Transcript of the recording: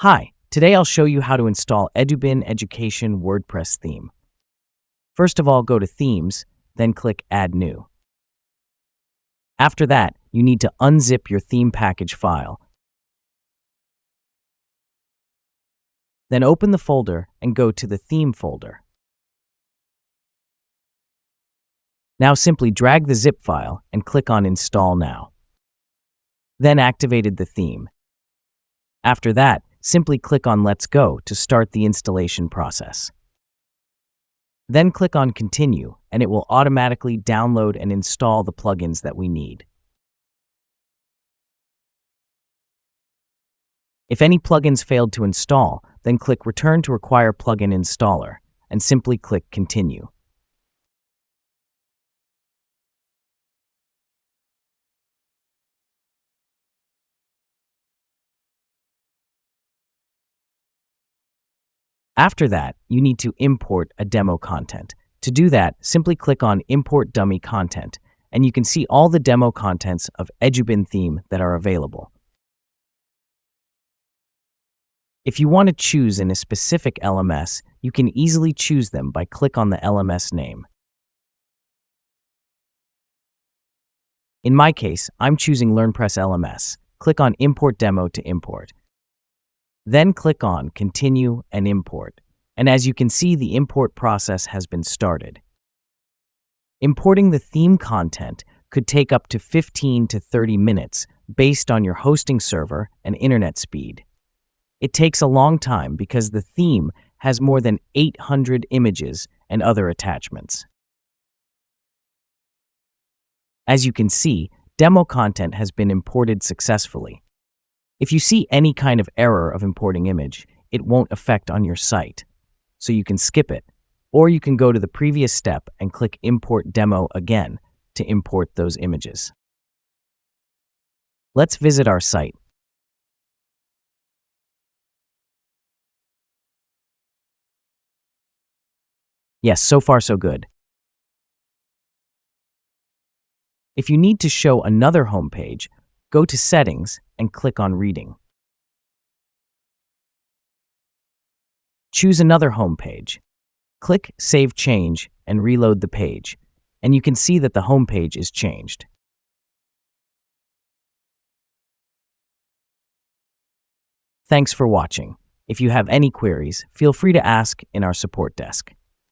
Hi, today I'll show you how to install Edubin Education WordPress theme. First of all, go to Themes, then click Add New. After that, you need to unzip your theme package file. Then open the folder and go to the Theme folder. Now simply drag the zip file and click on Install Now. Then activated the theme. After that, simply click on Let's Go to start the installation process. Then click on Continue, and it will automatically download and install the plugins that we need. If any plugins failed to install, then click Return to Require Plugin Installer, and simply click Continue. After that, you need to import a demo content. To do that, simply click on Import Dummy Content, and you can see all the demo contents of Edubin theme that are available. If you want to choose in a specific LMS, you can easily choose them by click on the LMS name. In my case, I'm choosing LearnPress LMS. Click on Import Demo to import. Then click on Continue and Import. And as you can see, the import process has been started. Importing the theme content could take up to 15 to 30 minutes based on your hosting server and internet speed. It takes a long time because the theme has more than 800 images and other attachments. As you can see, demo content has been imported successfully. If you see any kind of error of importing image, it won't affect on your site, so you can skip it, or you can go to the previous step and click Import Demo again to import those images. Let's visit our site. Yes, so far so good. If you need to show another home page, go to Settings and click on Reading. Choose another home page. Click Save Change and reload the page, and you can see that the home page is changed. Thanks for watching. If you have any queries, feel free to ask in our support desk.